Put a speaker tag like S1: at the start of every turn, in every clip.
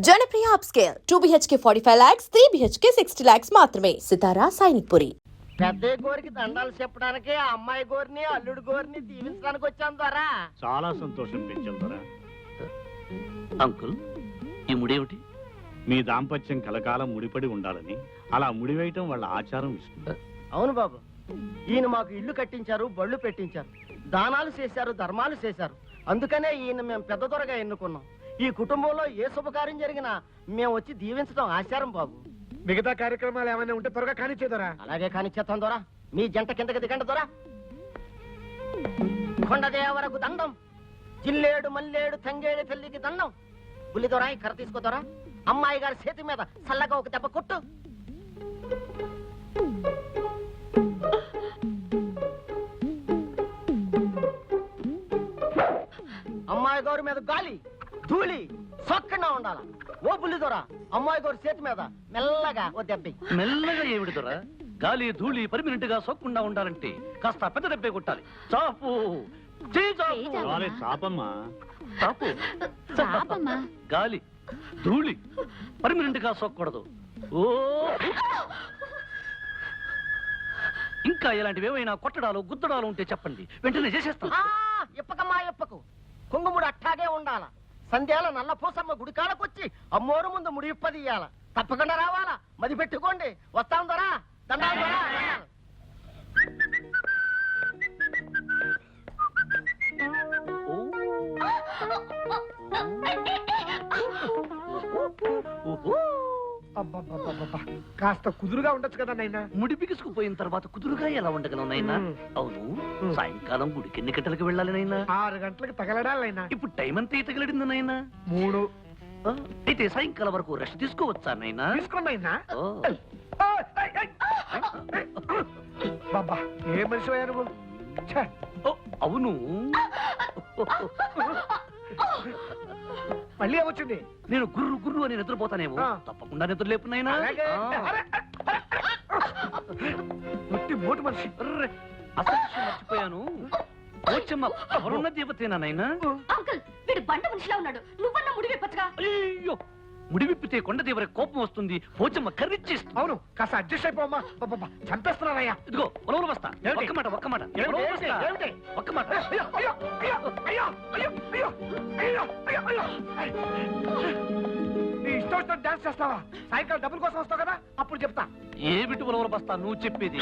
S1: Janapriya upscale 2 BHK 45 lakhs, 3 BHK 60 lakhs మాత్రమే. సితారా సైనిక్పురి.
S2: పెద్ద గోరికి దండాలు చెప్పడానికి ఆ అమ్మాయి గోరిని అల్లుడు గోరిని దీవించడానికి వచ్చాను ద్వారా.
S3: చాలా సంతోషం పెంచాం ద్వారా.
S4: అంకుల్, ఈ ముడేమిటి?
S3: మీ దాంపత్యం కలకాలం ముడిపడి ఉండాలని అలా ముడివేయటం వాళ్ళ ఆచారం ఇస్తుంది.
S2: అవును బాబు, ఈయన మాకు ఇల్లు కట్టించారు, బళ్ళు పెట్టించారు, దానాలు చేశారు, ధర్మాలు చేశారు. అందుకనే ఈయన మేము పెద్ద దొరగా ఎన్నుకున్నాం. ఈ కుటుంబంలో ఏ శుభకార్యం జరిగినా మేము వచ్చి దీవించడం ఆచారం బాబు.
S5: మిగతా కార్యక్రమాలు ఏమైనా ఉంటే త్వరగా కానిచ్చేదరా.
S2: అలాగే కానిచ్చేస్తాం దొరా. మీ జంట కిందకి దిగండి దొరా. కొండదేవరకు దండం, జిల్లేడు మల్లేడు తంగేడు తల్లికి దండం. పులి దొరా, ఈ కర్ర తీసుకో దొరా. అమ్మాయి గారి చేతి మీద చల్లగా ఒక దెబ్బ కొట్టు. అమ్మాయి గారి మీద గాలి ధూళి సొక్కగా ఉండాల. ఓ పులి దొరా, అమ్మాయి గారి చేతి మీద మెల్లగా ఓ దెబ్బ.
S4: మెల్లగా ఏమిటి దొరా? గాలి ధూళి పర్మినెంట్ గా సోక్కుండా ఉండాలంటే కాస్త పెద్ద దెబ్బే కొట్టాలి. చాపు
S3: చాపమ్మా,
S4: చాపు. గాలి ధూళి పర్మినెంట్ గా సోక్కూడదు. ఓ ఇంకా ఇలాంటివి ఏమైనా కొట్టడాలు గుద్దడాలు ఉంటే చెప్పండి, వెంటనే చేసేస్తాం.
S2: ఇప్పకమ్మా ఇప్పకు, కుంగుముడు అట్టాగే ఉండాల. సంధ్యాల నల్ల పూసమ్మ గుడికాడకొచ్చి అమ్మోరు ముందు ముడి ఇప్పదీయాల. తప్పకుండా రావాలా, మది పెట్టుకోండి. వస్తాం దొరా, దండాలు దొరా.
S5: కాస్త కుదురుగా ఉండొచ్చు కదా నైనా.
S4: ముడి బిగుసుకుపోయిన తర్వాత కుదురుగా ఎలా ఉండగలను నైనా? అవును, సాయంకాలం గుడికి ఎన్ని గంటలకు వెళ్ళాలి నైనా?
S5: 6 గంటలకు తగలడాలైనా.
S4: ఇప్పుడు టైం అంతా తగిలడింది నైనా?
S5: 3.
S4: అయితే సాయంకాలం వరకు రెస్ట్ తీసుకోవచ్చా నైనా?
S5: తీసుకోండినా. బాబా, ఏ మనిషి అయ్యా నువ్వు?
S4: అవును,
S5: మళ్ళీ ఏమొచ్చింది?
S4: నేను గుర్రు గుర్రు అని నిద్రపోతానేమో. తప్పకుండా నిద్ర లేపు నైనా.
S5: మోటు మనిషి.
S4: అసలు విషయం మర్చిపోయాను. పోచమ్మ ఎవరున్న దేవతేనా నైనా?
S6: అంకుల్, వీడు బండ మనిషిలా ఉన్నాడు. నువ్వన్నా ముడి విప్పచ్చుగా.
S4: అయ్యో, ముడి విప్పితే కొండదేవర కోపం వస్తుంది. పోచమ్మ కర్రిచ్చేస్తుంది.
S5: అవును, కాస్త అడ్జస్ట్ అయిపోమ్మా. చంపేస్తున్నానయ్యా.
S4: ఇదిగో ఉలవలు వస్తా. ఒక్క మాట ఒక్క మాట ఒక్క మాట.
S5: నీ ఇష్టం వచ్చిన డాన్స్ చేస్తావా? సాయంకాలం డబ్బుల కోసం వస్తావు కదా, అప్పుడు చెప్తా.
S4: ఏమిటి ఉలవలు బస్తా నువ్వు చెప్పేది?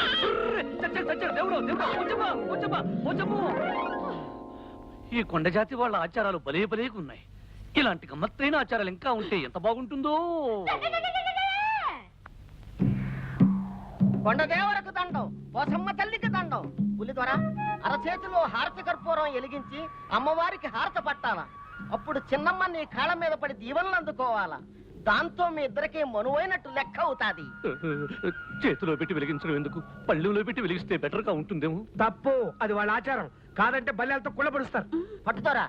S4: ఈ కొండ జాతి వాళ్ళ ఆచారాలు భలే భలేగా ఉన్నాయి. ఇలాంటి గమ్మత్తైన ఆచారాలు ఇంకా ఉంటే ఎంత బాగుంటుందో.
S2: కొండదేవరకు దండం, పోసమ్మ తల్లికి దండం. పులి ద్వారా అరచేతిలో హారతి కర్పూరం ఎలిగించి అమ్మవారికి హారత పట్టాల. అప్పుడు చిన్నమ్మ నీ కాళ్ళ మీద పడి దీవెనలు అందుకోవాలా. దాంతో మీ ఇద్దరికి మనువైనట్టు లెక్క అవుతాది.
S4: చేతిలో పెట్టి వెలిగించడం ఎందుకు? పళ్ళెంలో పెట్టి వెలిగిస్తే బెటర్ గా ఉంటుందేమో.
S5: తప్పు, అది వాళ్ళ ఆచారం. కాదంటే బల్లెలతో కుళ్ళబడుస్తారు.
S2: పట్టుతారా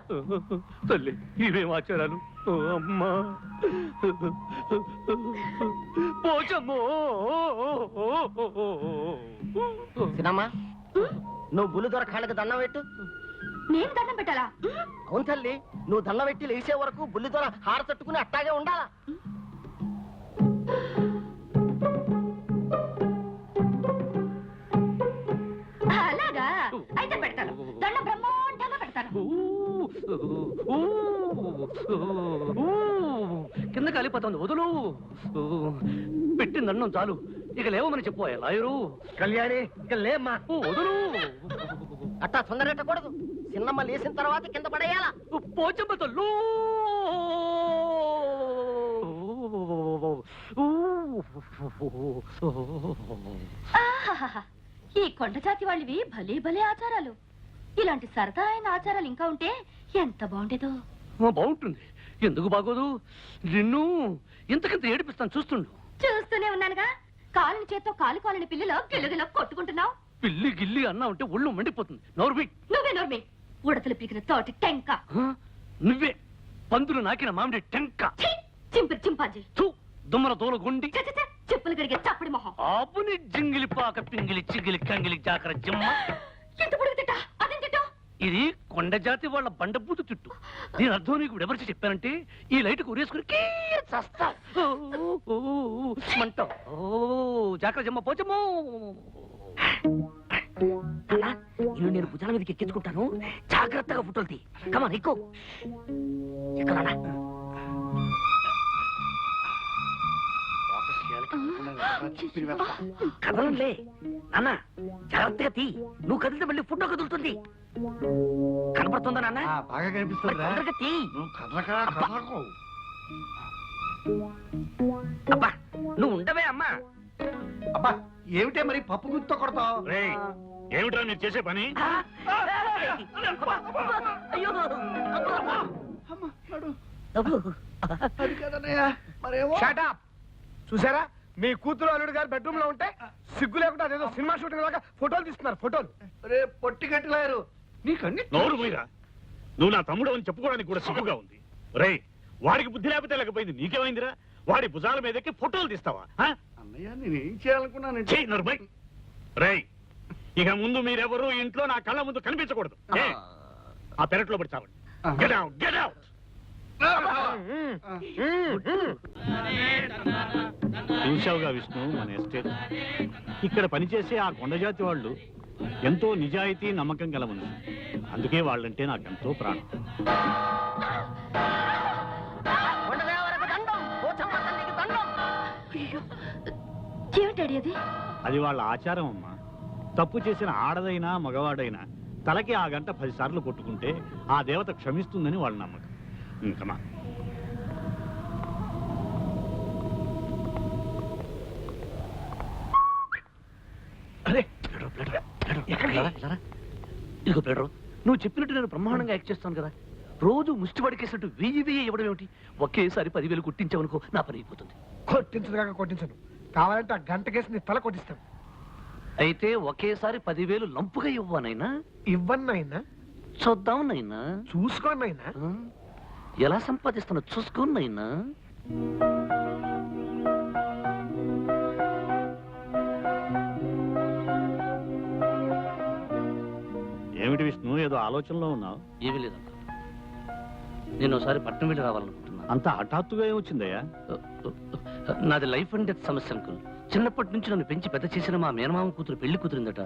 S4: తల్లి, ఇవేం ఆచారాలు? అమ్మా పోచమ్మో.
S2: చిన్నమ్మా, నువ్వు బుల్లి దొర కాళ్ళకి దండం పెట్టు.
S6: నేను దండం పెట్టాలా?
S2: అవును తల్లి, నువ్వు దండం పెట్టి లేచే వరకు బుల్లి దొర హార తట్టుకుని అట్టాగే ఉండాలా.
S6: అలాగా అయితే పెడతాను. దండం బ్రహ్మాండంగా పెడతాను.
S4: కింద కాలిపోతుంది, వదులు. పెట్టింది అన్నం చాలు, ఇక లేవమని చెప్పు లాయరు.
S5: కళ్యాణి, ఇక లేమ్మా.
S4: వదులు.
S2: అట్టా తొందరెట్టకూడదు. చిన్నమ్మ లేచిన తర్వాత కింద పడేయాలా.
S4: పోచమ్మ తల్లు.
S6: ఈ కొండ జాతి వాళ్ళవి భలే భలే ఆచారాలు. ఇలాంటి సరదా అయిన ఆచారాలు ఇంకా ఉంటే ఎంత బాగుండేదో.
S4: బాగుంటుంది, ఎందుకు బాగోదు? నిన్ను ఇంతకింత ఏడిపిస్తాను, చూస్తుండు.
S6: చూస్తూనే ఉన్నానుగా. కాలుని చేత్తో కాలుని పిల్లిలో గిల్లుగిల్లో కొట్టుకుంటున్నావు.
S4: పిల్లి గిల్లి అన్నా ఉంటే ఒళ్ళు మండిపోతుంది. నోర్మి.
S6: నువ్వే నోర్మి. ఉడతలు పీకిన తోటి టెంక.
S4: నువ్వే పందులు నాకిన మామిడి టెంక.
S6: చింపిరి చింపాజీ.
S4: దుమ్మల తోలు గుండి.
S6: చెప్పులు గడిగే చప్పడి మొహం.
S4: ఆపుని జింగిలి పాక పింగిలి చిగిలి కంగిలి జాకర జిమ్మ.
S6: ఎంత పొడుగు తిట్టా? అదేం తిట్టా?
S4: ఇది కొండ జాతి వాళ్ళ బండబూతు చుట్టు. దీని అర్థం నీకు ఎవరికి చెప్పానంటే ఈ లైట్ ఉరేసుకుని చస్తా మంట. జాగ్రత్త జమ్మ పోచమ్మో.
S2: ఇల్లు నేను భుజాల మీదకి ఎక్కించుకుంటాను, జాగ్రత్తగా ఫోటోలు తీ. కమాన్ ఎక్కువ ఎక్కడా కదలంలే నాన్న, జాగ్రత్తగా తీ. నువ్వు కదిలితే మళ్ళీ ఫోటో కదులుతుంది. కనపడుతుందా నాన్న?
S5: బాగా కనిపిస్తుంది.
S2: తొందరగా తీ.
S5: నువ్వు కదలకు.
S2: అబ్బా నువ్వు ఉండవే అమ్మా.
S5: అబ్బా ఏమిటే మరి పప్పు గుర్తుతో కొడతావు?
S3: రేయ్, ఏమిట్రా మీరు చేసే పని?
S2: అయ్యో
S5: అది కదన్నయ్య, మరేమో. Shut up. చూసారా, మీ కూతురు అల్లుడు గారు బెడ్రూమ్ లో ఉంటే సిగ్గు లేకుండా అదేదో సినిమా షూటింగ్ లాగా ఫోటోలు తీస్తున్నారు. ఫోటోలు రే పొట్టి గట్టిలారు నీకన్నీ.
S3: నోరు మీరా, నువ్వు నా తమ్ముడు అని చెప్పుకోవడానికి కూడా సిగ్గుగా ఉంది. రేయ్, వాడికి బుద్ధి లేకపోతే లేకపోయింది, నీకేమైందిరా? వాడి భుజాల మీదకి ఫోటోలు తీస్తావా?
S5: అన్నయ్య నేనేం చేయాలనుకున్నానంటే.
S3: చెయ్యి నరుమై. రేయ్, ఇక ముందు మీరెవరూ ఇంట్లో నా కళ్ళ ముందు కనిపించకూడదు. ఏ? ఆ పెరట్లో పడి చావండి. Get out, get out. చూశావుగా Vishnu, మన ఎస్టేట్. ఇక్కడ పనిచేసే ఆ కొండజాతి వాళ్ళు ఎంతో నిజాయితీ నమ్మకం గల మనుషులు. అందుకే వాళ్ళంటే నాకెంతో ప్రాణం.
S2: కొండదేవరకు దండం, పోచమ్మ తల్లికి దండం.
S6: ఏమిటాడి అది?
S3: అది వాళ్ళ ఆచారం అమ్మా. తప్పు చేసిన ఆడదైనా మగవాడైనా తలకి ఆ గంట 10 సార్లు కొట్టుకుంటే ఆ దేవత క్షమిస్తుందని వాళ్ళ నమ్మకం. ఇంకమా
S4: ఇదిగో ప్లేడరు, నువ్వు చెప్పినట్టు నేను బ్రహ్మాండంగా యాక్ట్ చేస్తాను కదా. రోజు ముష్టి పడికేసినట్టు 1000 ఇవ్వడం ఏమిటి? ఒకేసారి 10,000 కొట్టించావనుకో, నా పని అయిపోతుంది.
S5: కొట్టించదు కాక కొట్టించను, కావాలంటే ఆ గంట కేసు నీ తల కొట్టిస్తాను.
S4: అయితే ఒకేసారి 10,000 లంపుగా ఇవ్వనైనా?
S5: ఇవ్వన్నైనా
S4: చూద్దాం నైనా.
S5: చూసుకోనైనా.
S4: ఎలా సంపాదిస్తానో చూసుకోనైనా.
S3: ఏమిటి విష్ణు, ఏదో ఆలోచనలో ఉన్నావు?
S4: ఏమీ లేదంట. నేను ఒకసారి పట్నం వెళ్ళి రావాలనుకుంటున్నా.
S3: అంత హఠాత్తుగా ఏమొచ్చిందయ్యా?
S4: నాది లైఫ్ అండ్ డెత్ సమస్య అంకుల్. చిన్నప్పటి నుంచి నన్ను పెంచి పెద్ద చేసిన మా మేనమామ కూతురు పెళ్లి కూతురిందట.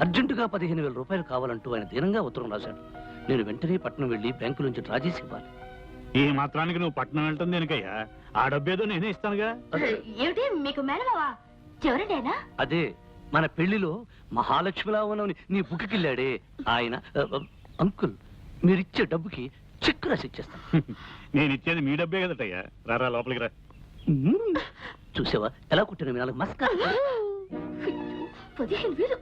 S4: అర్జెంటుగా 15,000 రూపాయలు కావాలంటూ ఆయన దీనంగా ఉత్తరం రాశాడు. నేను వెంటనే పట్నం వెళ్ళి బ్యాంకు నుంచి డ్రా చేసి ఇవ్వాలి.
S3: ఈ మాత్రానికి నువ్వు పట్నం వెళ్ళటం దేనికయ్యా? ఆ డబ్బేదో నేనే ఇస్తానుగా.
S6: ఏమిటి మీకు మేనమావా? ఎవరండి ఆయన?
S4: అదే మన పెళ్లిలో మహాలక్ష్మిలా ఉన్నవని నీ బుక్కిళ్ళాడే ఆయన. అంకుల్, మీరిచ్చే డబ్బుకి చెక్ రాసి ఇచ్చేస్తాను.
S3: నేను ఇచ్చేది మీ డబ్బే కదటయ్యా. రారా లోపలికి రా.
S4: చూసావా ఎలా కుట్టిన మీ నాలుగు మస్కా.
S6: 15,000.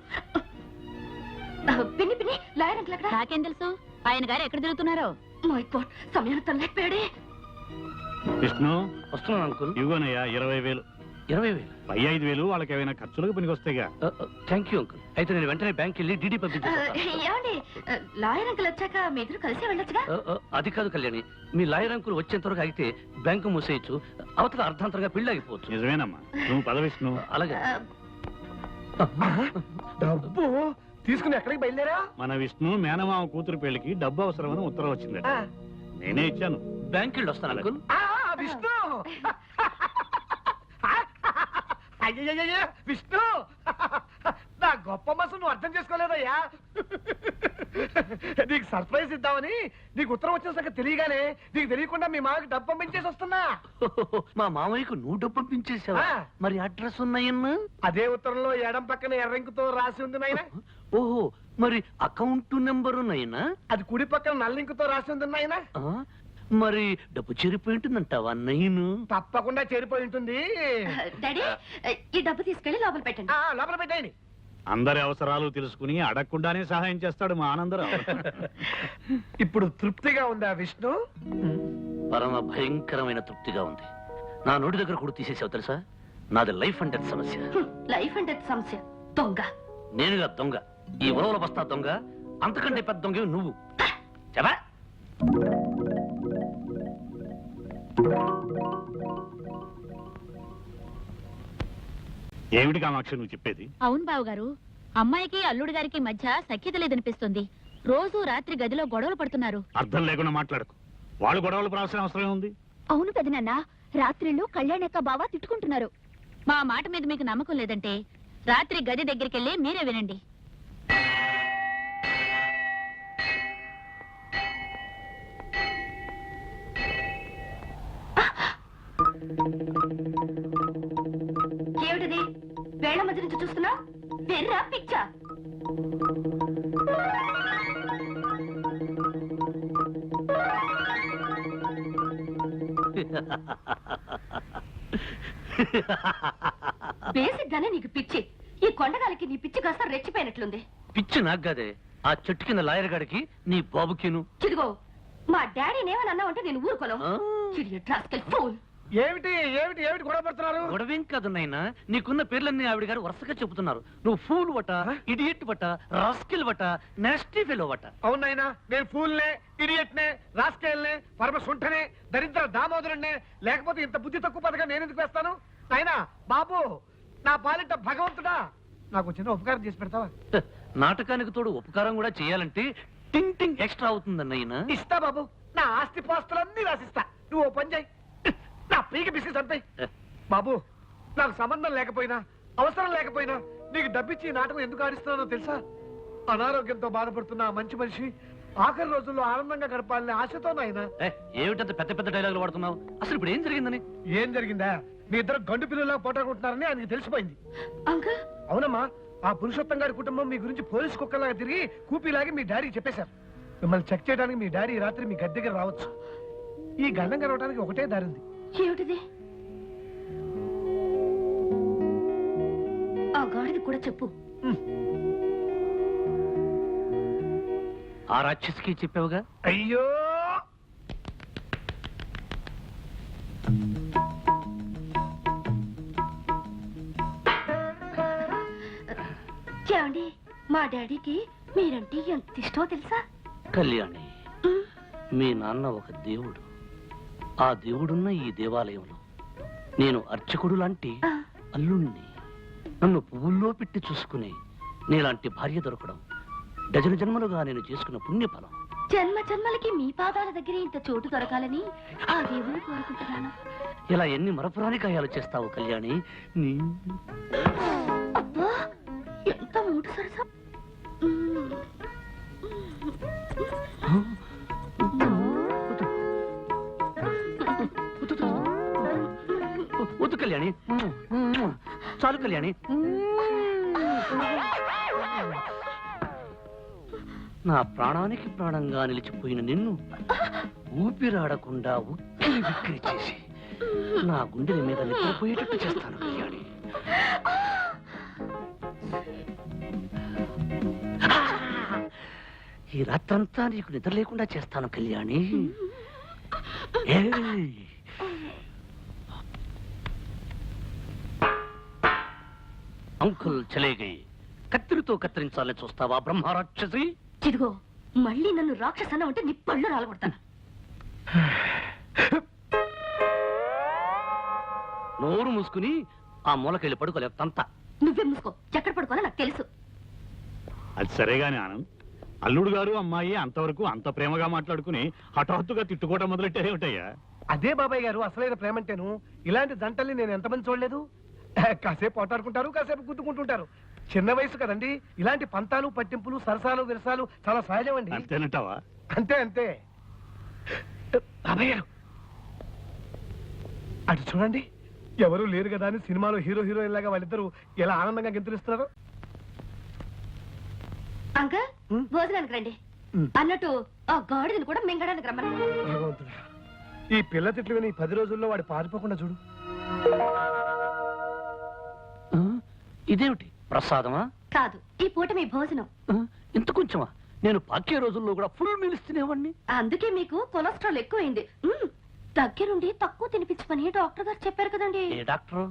S6: పిన్ని పిన్ని, లాయర్ అంకుల్ అక్కడ.
S7: నాకేం తెలుసు ఆయన గారు ఎక్కడ తిరుగుతున్నారో?
S6: మై గాడ్, సమయం తనలేకపోయాడే.
S3: విష్ణు,
S4: వస్తున్నాను అంకుల్.
S3: ఇవ్వనయ్యా 20,000.
S4: 20,000?
S3: పై 5,000 వాళ్ళకి ఏమైనా ఖర్చులకు పనికొస్తాయిగా.
S4: Thank you uncle. అయితే నేను వెంటనే బ్యాంక్ వెళ్ళి డీడీ పంపించేస్తాను.
S6: ఏమండి, లాయర్ అంకుల్ వచ్చాక మీ ఇద్దరు కలిసి వెళ్ళొచ్చుగా?
S4: అది కాదు కళ్యాణి, మీ లాయర్ అంకుల్ వచ్చేంత వరకు అయితే బ్యాంకు మూసేయచ్చు, అవతల అర్ధాంతరంగా పెళ్లి ఆగిపోవచ్చు.
S3: నిజమేనమ్మా, నువ్వు పద విష్ణు.
S4: అలాగే.
S5: డబ్బు తీసుకుని ఎక్కడికి బయలుదేరా?
S3: మన విష్ణు మేనమామ కూతురు పెళ్లికి డబ్బు అవసరమని ఉత్తరం వచ్చిందట. నేనే ఇచ్చాను.
S4: బ్యాంక్ వెళ్ళి వస్తాను అంకుల్.
S5: విష్ణు, అయ్యయ్యయ్య విష్ణు, నా గొప్ప మనసు నువ్వు అర్థం చేసుకోలేదయ్యా. నీకు సర్ప్రైజ్ ఇద్దామని నీకు ఉత్తరం వచ్చిన సంగతి తెలియగానే నీకు తెలియకుండా మీ మామకి డబ్బు పంపించేసి వస్తున్నా.
S4: మా మామయ్యకు నువ్వు డబ్బు పంపించేసావా? మరి అడ్రస్ ఉన్నాయన్నా?
S5: అదే ఉత్తరంలో ఎడం పక్కన ఎర్రంకుతో రాసి ఉంది నాయనా.
S4: ఓహో, మరి అకౌంట్ నెంబర్ ఉన్నాయనా?
S5: అది కుడి పక్కన నల్లింకుతో రాసి ఉంది నాయనా.
S4: మరి డబ్బు చేరిపోయి ఉంటుందంటావా నైను?
S5: తప్పకుండా చేరిపోయి ఉంటుంది.
S6: డాడీ, ఈ డబ్బు తీసుకెళ్లి లోపల పెట్టండి.
S5: లోపల పెట్టేయండి.
S3: అందరి అవసరాలు తెలుసుకుని అడగకుండానే సహాయం చేస్తాడు మా ఆనందరావు.
S5: ఇప్పుడు తృప్తిగా ఉందా విష్ణు?
S4: పరమ భయంకరమైన తృప్తిగా ఉంది. నా నోటి దగ్గర కూడా తీసేసావు తెలుసా? నాది లైఫ్ అండ్ డెత్ సమస్య.
S6: లైఫ్ అండ్ డెత్ సమస్య. దొంగ
S4: నేనుగా దొంగ, ఈ ఉలవల బస్తా దొంగ, అంతకంటే పెద్ద దొంగ నువ్వు. చెప్పా
S3: ఏమిటి కామాక్షి నువ్వు చెప్పేది?
S7: అవును బావగారు, అమ్మాయికి అల్లుడు గారికి మధ్య సఖ్యత లేదనిపిస్తుంది. రోజు రాత్రి గదిలో గొడవలు పడుతున్నారు.
S3: అర్థం లేకుండా మాట్లాడకు. వాళ్ళు గొడవలు పడాల్సిన అవసరం ఉంది.
S6: అవును పెదనాన్న, రాత్రిళ్ళు కళ్యాణక్క బావ తిట్టుకుంటున్నారు.
S7: మా మాట మీద మీకు నమ్మకం లేదంటే రాత్రి గది దగ్గరికి వెళ్ళి మీరే వినండి.
S6: ఏమిటిది వేళ మధ్య నుంచి చూస్తున్నా? వెర్రా పిచ్చా? బేసిక్ గానే నీకు పిచ్చి. ఈ కొండగాలికి నీ పిచ్చి కాస్త రెచ్చిపోయినట్లుంది.
S4: పిచ్చి నాకు కాదే, ఆ చెట్టు కింద లాయర్ గాడికి నీ బాబుకిను.
S6: చిదిగో, మా డాడీని ఏమని అన్నావంటే నేను ఊరుకోను.
S4: ఆ?
S6: చిడియట్ రాస్కెల్ ఫూల్.
S5: ఏమిటి ఏమిటి ఏమిటి గొడవ పడుతున్నారు?
S4: గొడవేం కాదు నాయనా, నీకున్న పేర్లన్నీ ఆవిడ గారు వరుసగా చెబుతున్నారు. నువ్వు ఫూల్ వట, ఇడియట్ వట, రాస్కిల్ వట, నాస్టీ ఫెలో వట.
S5: అవునైనా నేను ఫూల్నే, ఇడియట్నే, రాస్కేల్నే, పరమ సుంఠనే, దరిద్ర దామోదరుణ్ణే. లేకపోతే ఇంత బుద్ధి తక్కువ పథకం నేను ఎందుకు వేస్తాను? నాయనా బాబు, నా పాలిట భగవంతుడా, నాకు చిన్న ఉపకారం చేసి పెడతావా?
S4: నాటకానికి తోడు ఉపకారం కూడా చేయాలంటే టింగ్ టింగ్ ఎక్స్ట్రా అవుతుందన్నయ్యనా.
S5: ఇస్తా బాబు, నా ఆస్తి పాస్తులన్నీ రాసిస్తా. నువ్వు ఓ పని చేయి, నా పీకి బిస్కెట్ అంతే. బాబు, నాకు సంబంధం లేకపోయినా అవసరం లేకపోయినా నీకు డబ్బిచ్చి ఈ నాటకం ఎందుకు ఆడిస్తున్నానో తెలుసా? అనారోగ్యంతో బాధపడుతున్న ఆ మంచి మనిషి ఆఖరి రోజుల్లో ఆనందంగా గడపాలనే ఆశతో నాయనా.
S4: ఏమిటంత పెద్ద పెద్ద డైలాగులు వాడుతున్నావు? అసలు ఇప్పుడు ఏం జరిగిందని?
S5: ఏం జరిగిందా? మీ ఇద్దరు గండు పిల్లలా పోటాడుకుంటున్నారని ఆయనకి తెలిసిపోయింది.
S6: అంకుల్,
S5: అవునమ్మా, ఆ పురుషోత్తం గారి కుటుంబం మీ గురించి పోలీసు కుక్కలాగా తిరిగి కూపీలాగి మీ డాడీకి చెప్పేశారు. మిమ్మల్ని చెక్ చేయడానికి మీ డాడీ రాత్రి మీ గద్దె దగ్గర రావచ్చు. ఈ గండం గడవడానికి ఒకటే దారి ఉంది.
S6: ఏమిటిది? ఆ గాడిది కూడా చెప్పు.
S4: ఆ రాక్షసికి చెప్పావుగా?
S5: అయ్యో,
S6: ఏమండి, మా డాడీకి మీరంటే ఎంత ఇష్టమో తెలుసా?
S4: కళ్యాణి, మీ నాన్న ఒక దేవుడు. ఆ దేవుడున్న ఈ దేవాలయంలో నేను అర్చకుడు లాంటి అల్లుణ్ణి. నన్ను పువ్వుల్లో పెట్టి చూసుకుని నీలాంటి భార్య దొరకడం డజన జన్మలుగా నేను చేసుకున్న పుణ్యఫలం.
S6: జన్మ జన్మలకి మీ పాదాల దగ్గర ఇంత చోటు దొరకాలని ఆ దేవుని కోరుకుంటున్నాను.
S4: ఇలా ఎన్ని మరపురాని కాయాలు చేస్తావు కళ్యాణి.
S6: అబ్బా, ఎంత మూడు సరసం.
S4: వద్దు కళ్యాణి, చాలు కళ్యాణి. నా ప్రాణానికి ప్రాణంగా నిలిచిపోయిన నిన్ను ఊపిరాడకుండా ఉక్కిరి బిక్కిరి చేసి నా గుండెల మీద నిద్రపోయేటట్టు చేస్తాను కళ్యాణి. ఈ రాత్రంతా నీకు నిద్ర లేకుండా చేస్తాను కళ్యాణి. ఏయ్! అంకుల్ చలే గయి. కత్తిరితో కత్తిరించాలని చూస్తావా బ్రహ్మరాక్షసి?
S6: ఇదిగో, మళ్ళీ నన్ను రాక్షసన అంటే నీ పళ్ళు రాలగొడతాను.
S4: నోరు మూసుకుని ఆ మూలకెళ్ళి పడుకోలేవు తంత.
S6: నువ్వే మూసుకో, ఎక్కడ పడుకోవాలో నాకు తెలుసు.
S3: అది సరేగాని ఆనంద్, అల్లుడు గారు అమ్మాయి అంతవరకు అంత ప్రేమగా మాట్లాడుకుని హఠాత్తుగా తిట్టుకోవటం మొదలెట్టారేమిటయ్యా?
S5: అదే బాబాయ్ గారు అసలైన ప్రేమంటేను. ఇలాంటి జంటల్ని నేను ఎంతమంది చూడలేదు. కాసేపు పోటాడుకుంటారు, కాసేపు గుద్దుకుంటుంటారు. చిన్న వయసు కదండి. ఇలాంటి పంతాలు పట్టింపులు సరసాలు విరసాలు చాలా సహజం అండి.
S3: అంతేనంటావా?
S5: అంతే అంతే. బాబాయ్ గారు అటు చూడండి, ఎవరు లేరు కదా అని సినిమాలో హీరో హీరోయిన్ లాగా వాళ్ళిద్దరూ ఎలా ఆనందంగా గెంతులిస్తున్నారు.
S6: అంకల్, భోజనానికి రండి. అన్నట్టు ఆ గాడిదని కూడా మింగడానికి రమ్మని.
S5: భగవంతుడా, ఈ పిల్ల తిట్లు విని 10 రోజుల్లో వాడు పారిపోకుండా చూడు.
S4: ఇదేమిటి ప్రసాదమా?
S6: కాదు, ఈ పూట మీ భోజనం.
S4: ఇంత కొంచెమా? నేను పాకే రోజుల్లో కూడా ఫుల్ మీల్స్ తినేవాడిని.
S6: అందుకే మీకు కొలెస్ట్రాల్ ఎక్కువైంది. దగ్గరుండి తక్కువ తినిపించమని డాక్టర్ గారు చెప్పారు కదండి.
S4: ఏ డాక్టర్?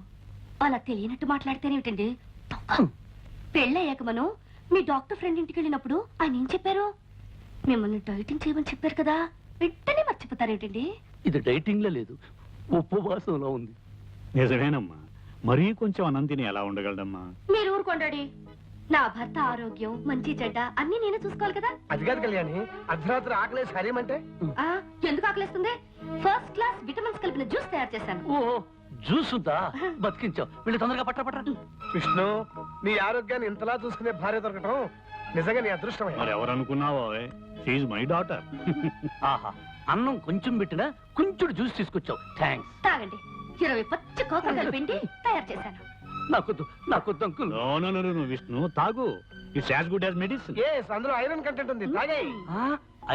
S6: అలా తెలియనట్టు మాట్లాడితేనేమిటండి? పెళ్ళయ్యాక మనం మీ డాక్టర్ ఫ్రెండ్ ఇంటికి వెళ్ళినప్పుడు ఆయన ఏం చెప్పారు? మిమ్మల్ని డైటింగ్ చేయమని చెప్పారు కదా, వెంటనే మర్చిపోతారేమిటండి?
S4: ఇది డైటింగ్ లో లేదు, ఉపవాసంలో ఉంది.
S3: నిజమేనమ్మా, మరీ కొంచెం అన్నం తిని ఎలా ఉండగలడమ్మా?
S6: మీరు ఊరుకోండి. నా భర్త ఆరోగ్యం మంచి చెడ్డ అన్ని నేనే చూసుకోవాలి కదా.
S5: అది కాదు కళ్యాణి, అర్ధరాత్రి ఆకలేసి హరేమంటే
S6: ఆ ఎందుకు ఆకలిస్తుంది? ఫస్ట్ క్లాస్ విటమిన్స్ కలిపిన జ్యూస్ తయారు చేశాను.
S4: ఓ జ్యూస్ ఉందా? బతికించావు. వీళ్ళు తొందరగా పట్ట.
S5: విష్ణు, నీ ఆరోగ్యాన్ని ఇంతలా చూసుకునే భార్య దొరకటం నిజంగా నీ అదృష్టమే.
S3: మరి ఎవరు అనుకున్నావో షీఈ్ మై డాటర్.
S4: ఆహా, అన్నం కొంచెం పెట్టినా కొంచెం జ్యూస్ తీసుకొచ్చావు. థ్యాంక్స్.
S6: తాగండి. 20 పచ్చి కోకలు కలిపిండి తయారు చేశాను.
S4: నాకొద్దు అంకుల్.
S3: నో విష్ణు, తాగు. It's as good as medicine.
S5: అందులో ఐరన్ కంటెంట్ ఉంది, తాగేయ్.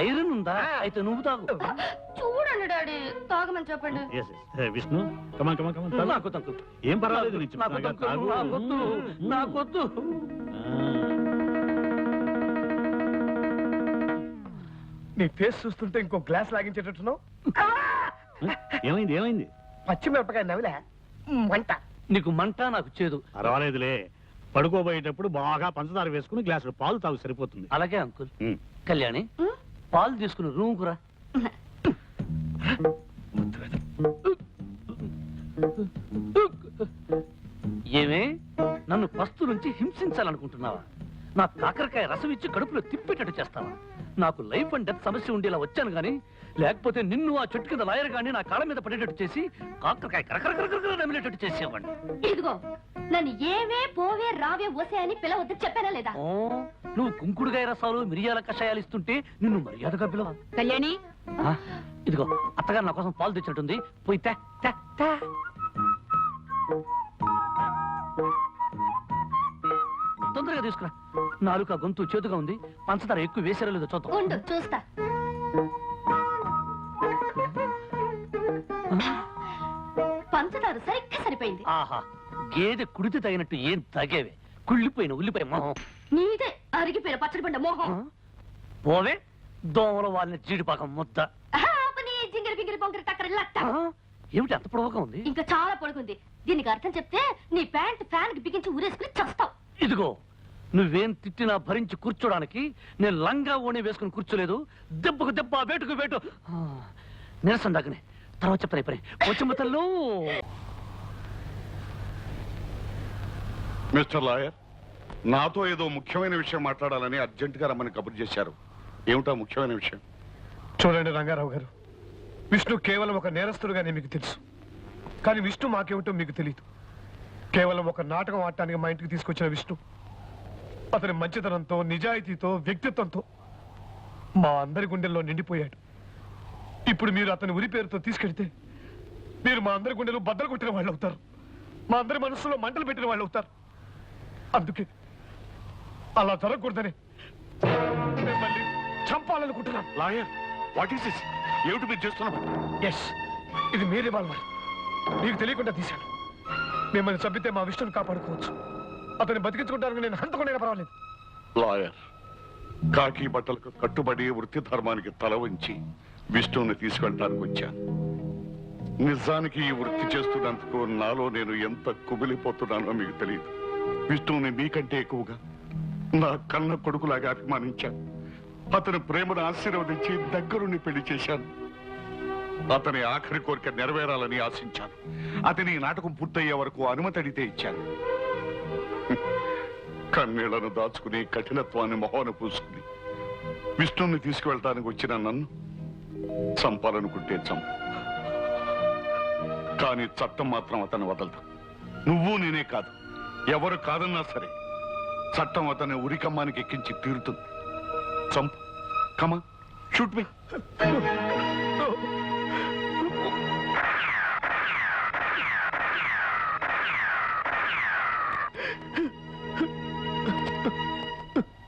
S4: ఐరన్ ఉందా? అయితే నువ్వు తాగు.
S6: చూడండి డాడీ, తాగమని చెప్పండి.
S3: విష్ణు, కమాన్.
S4: నాకొద్దు అంకుల్.
S3: ఏం పర్వాలేదు, నేను చెప్తున్నాగా, తాగు.
S4: నాకొద్దు.
S5: నీ ఫేస్ చూస్తుంటే ఇంకో గ్లాస్ లాగించేటట్టున్నావు.
S3: ఏమైంది?
S5: పచ్చిమిరపకాయ నవిలే మంట.
S4: నీకు మంట, నాకు చేదు.
S3: పర్వాలేదులే. పడుకోబోయేటప్పుడు బాగా పంచదార వేసుకుని గ్లాసులు పాలు తాగు, సరిపోతుంది.
S4: అలాగే అంకుల్. కళ్యాణి, పాలు తీసుకుని రూమ్కు రా. ఏమే, నన్ను పస్తు నుంచి హింసించాలనుకుంటున్నావా? నా కాకరకాయ రసం ఇచ్చి కడుపులో తిప్పేటట్టు చేస్తావా? నాకు లైఫ్ అండ్ డెత్ సమస్య ఉండేలా వచ్చాను గానీ, లేకపోతే నిన్ను ఆ చెట్టు కింద లాయర్ గాని నా కాళ్ళ మీద పడేటట్టు చేసి కాకరకాయ కరకరకరకర నమిలేటట్టు చేసేవాడిని.
S6: ఇదిగో, నన్ను ఏవే పోవే రావే ఓసే అని పిలవద్దు చెప్పానా లేదా?
S4: ఓ, నువ్వు కుంకుడుగాయ రసాలు మిరియాల కషాయాలు ఇస్తుంటే నిన్ను మర్యాదగా పిలవ.
S7: కళ్యాణి,
S4: ఇదిగో, అత్తగారు నా కోసం పాలు తెచ్చినట్టుంది, పోయి తే తే తే. తొందరగా తీసుకురా. నాలుక గొంతు చేతుగా ఉంది, పంచదార ఎక్కువ వేసారో లేదో చూద్దాం.
S6: ఉండు చూస్తా. పంచదార సరిగ్గా సరిపోయింది.
S4: ఆహా, గేదె కుడితే తగినట్టు ఏం తగేవే. కుళ్ళిపోయిన ఉల్లిపాయ మొహం.
S6: నీదే అరిగిపోయిన పచ్చడి పండ మోహం.
S4: పోవే, దోమల వాళ్ళని జీడిపాకం ముద్ద.
S6: జింగిరి బింగిరి బొంగిరి టక్కరి లట్ట.
S4: ఏమిటి అంత పొడవుగా ఉంది?
S6: ఇంకా చాలా పొడుగుంది. దీనికి అర్థం చెప్తే నీ ప్యాంట్ ఫ్యాన్ కి బిగించి ఊరేసుకుని చస్తావు.
S4: ఇదిగో, నువ్వేం తిట్టినా భరించి కూర్చోడానికి నేను లంగా ఓణి వేసుకుని కూర్చోలేదు. దెబ్బకు దెబ్బ, వేటుకు వేటు. నిరసన దాకనే తర్వాత చెప్తాను. పని వచ్చమ్మతల్లో.
S8: మిస్టర్ లాయర్, నాతో ఏదో ముఖ్యమైన విషయం మాట్లాడాలని అర్జెంటుగా రమ్మని కబురు చేశారు. ఏమిటా ముఖ్యమైన విషయం?
S5: చూడండి రంగారావు గారు, విష్ణు కేవలం ఒక నేరస్తుడుగానే మీకు తెలుసు. కానీ విష్ణు మాకేమిటో మీకు తెలియదు. కేవలం ఒక నాటకం ఆడటానికి మా ఇంటికి తీసుకొచ్చిన విష్ణు అతని మంచితనంతో, నిజాయితీతో, వ్యక్తిత్వంతో మా అందరి గుండెల్లో నిండిపోయాడు. ఇప్పుడు మీరు అతని ఉరి పేరుతో తీసుకెళ్తే మీరు మా అందరి గుండెలు బద్దలు కొట్టిన వాళ్ళు అవుతారు. మా అందరి మనసులో మంటలు పెట్టిన వాళ్ళు అవుతారు. అందుకే అలా జరగకూడదని మిమ్మల్ని చంపాలనుకుంటున్నాను.
S8: Lawyer, what is this? ఏమిటి మీరు చేస్తున్నారు?
S5: ఎస్, ఇది మీ రివాల్వర్. మీకు తెలియకుండా తీశాను. మిమ్మల్ని చంపితే మా విష్ణుని కాపాడుకోవచ్చు. అతన్ని బతికించుకుంటానికి నేను హంతకుండా పర్వాలేదు.
S8: లాయర్, కాకి బట్టలకు కట్టుబడి వృత్తి ధర్మానికి తల వంచి విష్ణువుని తీసుకెళ్ళడానికి వచ్చాను. నిజానికి ఈ వృత్తి చేస్తున్నందుకు నాలో నేను ఎంత కుమిలిపోతున్నానో మీకు తెలియదు. విష్ణువుని మీకంటే ఎక్కువగా నా కన్న కొడుకులాగా అభిమానించాను. అతని ప్రేమను ఆశీర్వదించి దగ్గరుండి పెళ్లి చేశాను. అతని ఆఖరి కోరిక నెరవేరాలని ఆశించాను. అతని నాటకం పూర్తయ్యే వరకు అనుమతి అడిగితే ఇచ్చాను. కన్నీళ్లను దాచుకుని, కఠినత్వాన్ని మొహాన పూసుకుని విష్ణువుని తీసుకువెళ్ళటానికి వచ్చిన నన్ను చంపాలనుకుంటే చంపు. కానీ చట్టం మాత్రం అతన్ని వదలదు. నువ్వు నేనే కాదు, ఎవరు కాదన్నా సరే చట్టం అతన్ని ఉరికమ్మానికి ఎక్కించి తీరుతుంది. చంపు. కమా, shoot me.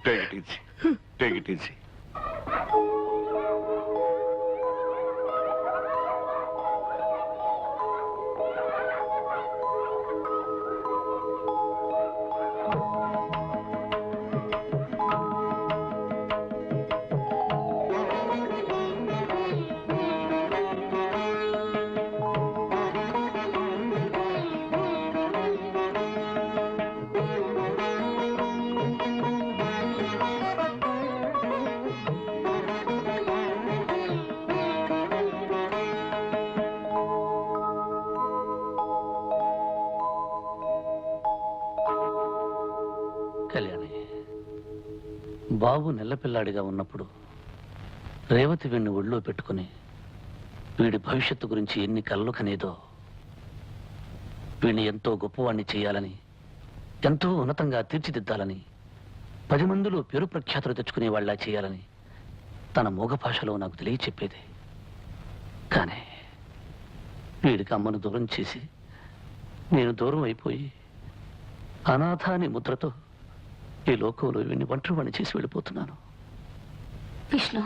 S8: Take it easy. Take it easy.
S4: Kalyani, బాబు నెల్లపిల్లాడిగా ఉన్నప్పుడు రేవతి వీణ్ణి ఒళ్ళో పెట్టుకుని వీడి భవిష్యత్తు గురించి ఎన్ని కలలు కనేదో, వీణ్ణి ఎంతో గొప్పవాణ్ణి చేయాలని, ఎంతో ఉన్నతంగా తీర్చిదిద్దాలని, 10 మందిలో పేరు ప్రఖ్యాతులు తెచ్చుకునే వాళ్ళ చేయాలని తన మూగ భాషలో నాకు తెలియచెప్పేది. కానీ వీడికి అమ్మను దూరం చేసి నేను దూరం అయిపోయి అనాథ అనే ముద్రతో ఈ లోకంలో వీడిని ఒంటరివాణ్ణి చేసి వెళ్ళిపోతున్నాను.
S6: విష్ణు,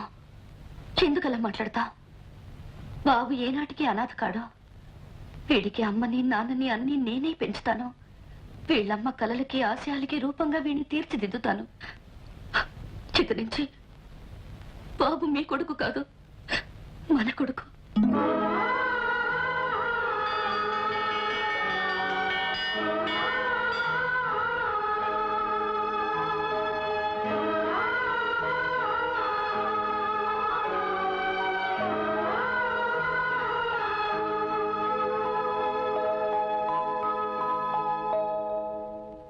S6: ఎందుకలా మాట్లాడతా? బాబు ఏనాటికి అనాథ కాడు. వీడికి అమ్మని నాన్నని అన్ని నేనే పెంచుతాను. వీళ్ళమ్మ కలలకి ఆశయాలకి రూపంగా వీడిని తీర్చిదిద్దుతాను. చిత్తరించి బాబు మీ కొడుకు కాదు, మన కొడుకు.